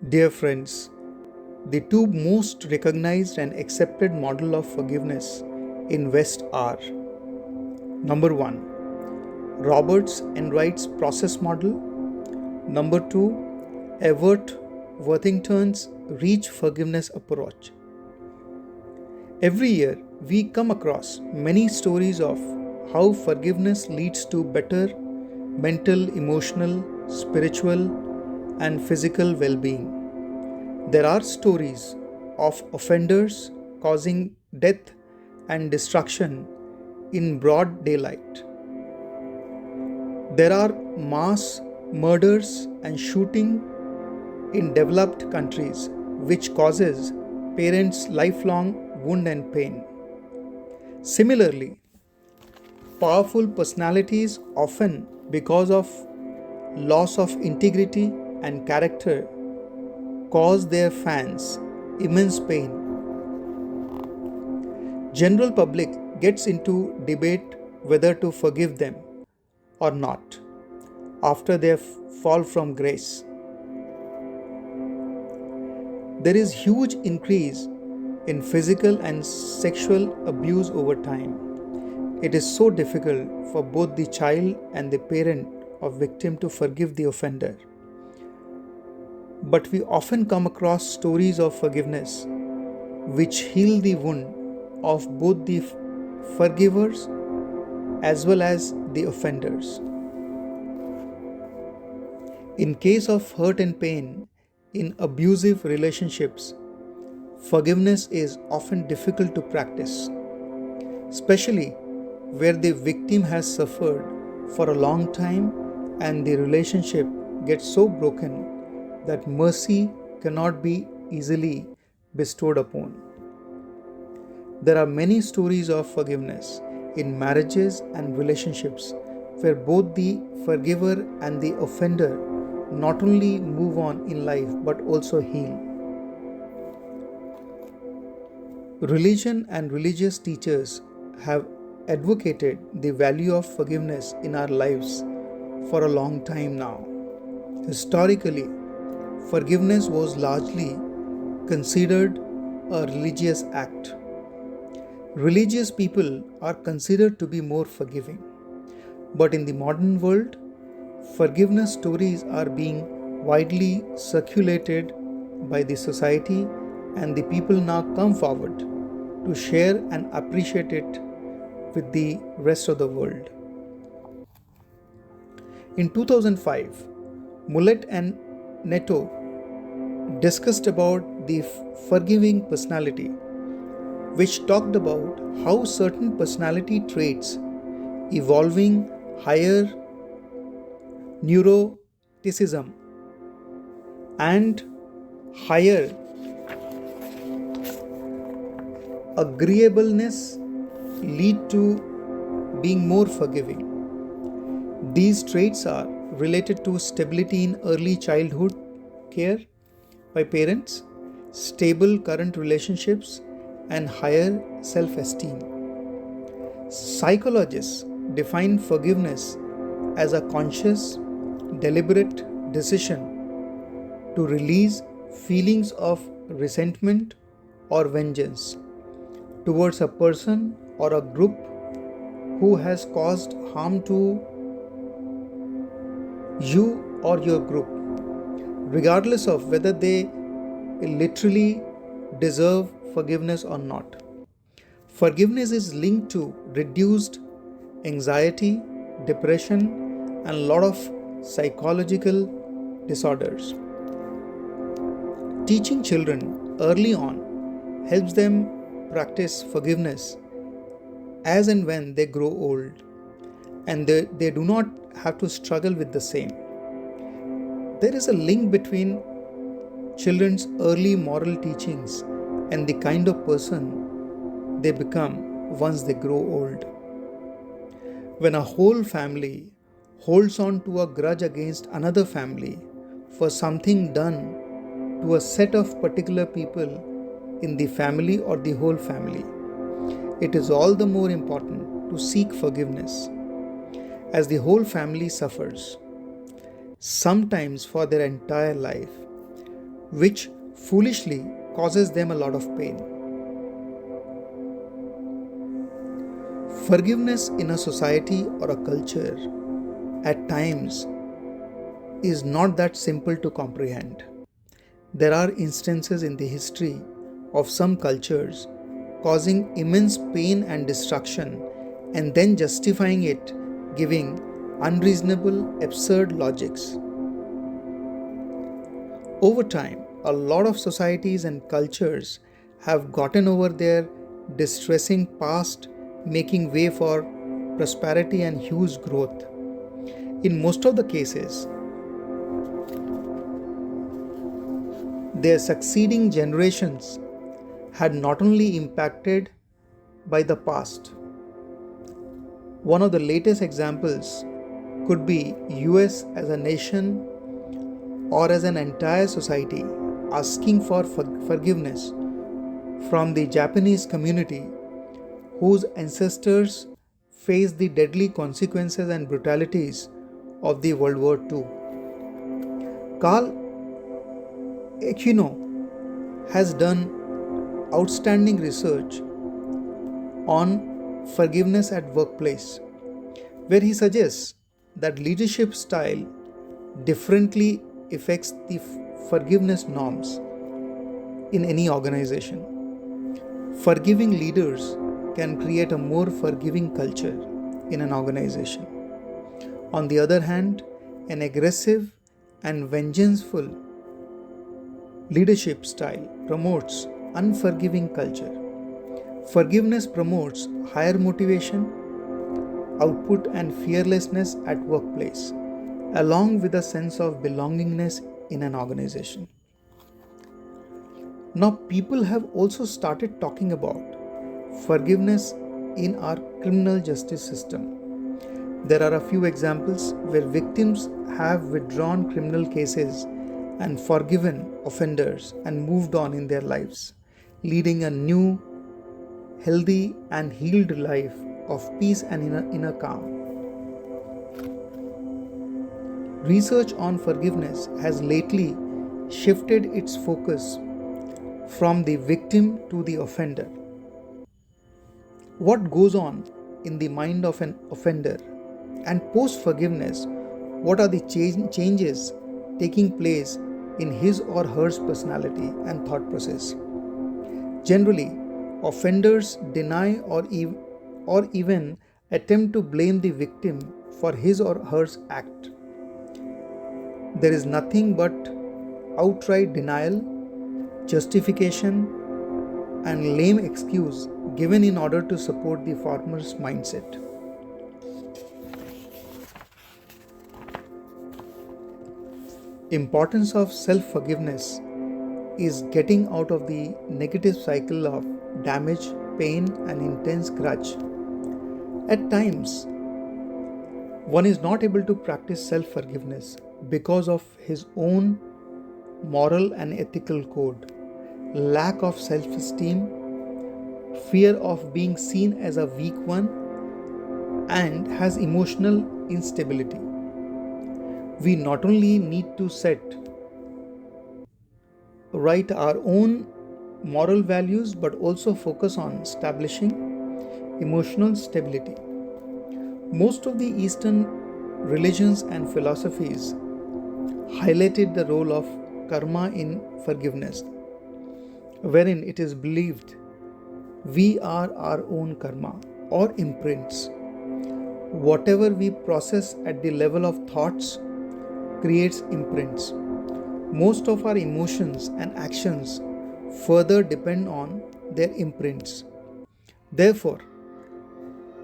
Dear friends, the two most recognized and accepted model of forgiveness in West are: number 1, Roberts and Wright's process model; number 2, Everett Worthington's reach forgiveness approach. Every year, we come across many stories of how forgiveness leads to better mental, emotional, spiritual, and physical well being. There are stories of offenders causing death and destruction in broad daylight. There are mass murders and shooting in developed countries which causes parents lifelong wound and pain. Similarly, powerful personalities, often because of loss of integrity and character, cause their fans immense pain. General public gets into debate whether to forgive them or not after their fall from grace. There is huge increase in physical and sexual abuse over time. It is so difficult for both the child and the parent of victim to forgive the offender. But we often come across stories of forgiveness which heal the wound of both the forgivers as well as the offenders. In case of hurt and pain in abusive relationships, forgiveness is often difficult to practice, especially where the victim has suffered for a long time and the relationship gets so broken that mercy cannot be easily bestowed upon. There are many stories of forgiveness in marriages and relationships where both the forgiver and the offender not only move on in life but also heal. Religion and religious teachers have advocated the value of forgiveness in our lives for a long time now. Historically, forgiveness was largely considered a religious act. Religious people are considered to be more forgiving. But in the modern world, forgiveness stories are being widely circulated by the society, and the people now come forward to share and appreciate it with the rest of the world. In 2005, Mullet and Neto discussed about the forgiving personality, which talked about how certain personality traits evolving higher neuroticism and higher agreeableness lead to being more forgiving. These traits are related to stability in early childhood care by parents, stable current relationships, and higher self-esteem. Psychologists define forgiveness as a conscious, deliberate decision to release feelings of resentment or vengeance towards a person or a group who has caused harm to you or your group, regardless of whether they literally deserve forgiveness or not. Forgiveness is linked to reduced anxiety, depression, and a lot of psychological disorders. Teaching children early on helps them practice forgiveness as and when they grow old, and they do not have to struggle with the same. There is a link between children's early moral teachings and the kind of person they become once they grow old. When a whole family holds on to a grudge against another family for something done to a set of particular people in the family or the whole family, it is all the more important to seek forgiveness, as the whole family suffers, sometimes for their entire life, which foolishly causes them a lot of pain. Forgiveness in a society or a culture at times is not that simple to comprehend. There are instances in the history of some cultures causing immense pain and destruction and then justifying it, giving unreasonable, absurd logics. Over time, a lot of societies and cultures have gotten over their distressing past, making way for prosperity and huge growth. In most of the cases, their succeeding generations had not only impacted by the past. One of the latest examples could be US as a nation or as an entire society asking for forgiveness from the Japanese community whose ancestors faced the deadly consequences and brutalities of the World War II. Carl Aquino has done outstanding research on forgiveness at workplace, where he suggests that leadership style differently affects the forgiveness norms in any organization. Forgiving leaders can create a more forgiving culture in an organization. On the other hand, an aggressive and vengeful leadership style promotes unforgiving culture. Forgiveness promotes higher motivation, output, and fearlessness at workplace, along with a sense of belongingness in an organization. Now, people have also started talking about forgiveness in our criminal justice system. There are a few examples where victims have withdrawn criminal cases and forgiven offenders and moved on in their lives, leading a new, healthy, and healed life of peace and inner calm. Research on forgiveness has lately shifted its focus from the victim to the offender. What goes on in the mind of an offender, and post forgiveness, what are the changes taking place in his or her personality and thought process? Generally, offenders deny or even attempt to blame the victim for his or her act. There is nothing but outright denial, justification, and lame excuse given in order to support the former's mindset. Importance of self-forgiveness is getting out of the negative cycle of damage, pain, and intense grudge. At times, one is not able to practice self-forgiveness because of his own moral and ethical code, lack of self-esteem, fear of being seen as a weak one, and has emotional instability. We not only need to set right our own moral values but also focus on establishing emotional stability. Most of the Eastern religions and philosophies highlighted the role of karma in forgiveness, wherein it is believed we are our own karma or imprints. Whatever we process at the level of thoughts creates imprints. Most of our emotions and actions further depend on their imprints. Therefore,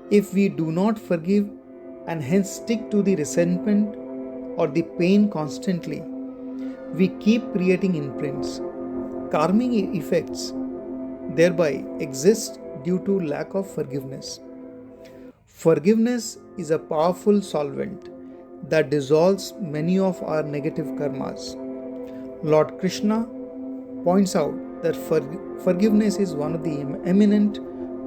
if we do not forgive and hence stick to the resentment or the pain constantly, we keep creating imprints. Karmic effects thereby exist due to lack of forgiveness. Forgiveness is a powerful solvent that dissolves many of our negative karmas. Lord Krishna points out that forgiveness is one of the eminent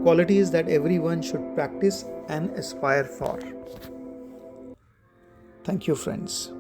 qualities that everyone should practice and aspire for. Thank you, friends.